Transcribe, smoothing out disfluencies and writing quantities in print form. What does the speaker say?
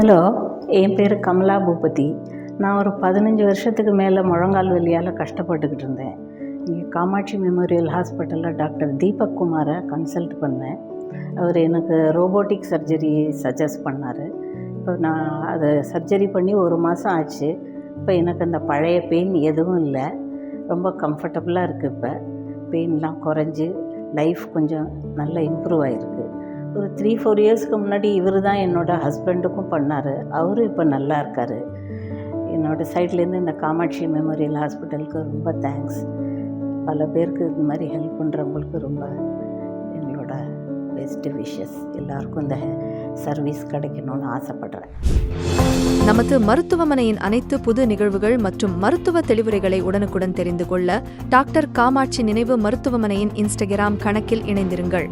Hello, என் பேர் கமலா பூபதி. நான் ஒரு 15 வருஷத்துக்கு மேலே முழங்கால் வலியால் கஷ்டப்பட்டுக்கிட்டு இருந்தேன். இங்கே காமாட்சி மெமோரியல் ஹாஸ்பிட்டலில் டாக்டர் தீபக் குமாரை கன்சல்ட் பண்ணேன். அவர் எனக்கு ரோபோட்டிக் சர்ஜரி சஜஸ்ட் பண்ணார். இப்போ நான் அதை சர்ஜரி பண்ணி 1 மாதம் ஆச்சு. இப்போ எனக்கு அந்த பழைய பெயின் எதுவும் இல்லை. ரொம்ப கம்ஃபர்டபுளாக இருக்குது. இப்போ பெயின்லாம் குறைஞ்சி லைஃப் கொஞ்சம் நல்லா இம்ப்ரூவ் ஆகிருக்கு. ஒரு 3-4 இயர்ஸ்க்கு முன்னாடி இவர் தான் என்னோடய ஹஸ்பண்டுக்கும் பண்ணார். அவரும் இப்போ நல்லா இருக்கார். என்னோடய சைட்லேருந்து இந்த காமாட்சி மெமோரியல் ஹாஸ்பிட்டலுக்கு ரொம்ப தேங்க்ஸ். பல பேருக்கு இது மாதிரி ஹெல்ப் பண்ணுறவங்களுக்கு ரொம்ப எங்களோட பெஸ்ட் விஷஸ். எல்லாருக்கும் இந்த சர்வீஸ் கிடைக்கணும்னு ஆசைப்படுறேன். நமது மருத்துவமனையின் அனைத்து புது நிகழ்வுகள் மற்றும் மருத்துவ தெளிவுரைகளை உடனுக்குடன் தெரிந்து கொள்ள டாக்டர் காமாட்சி நினைவு மருத்துவமனையின் இன்ஸ்டாகிராம் கணக்கில் இணைந்திருங்கள்.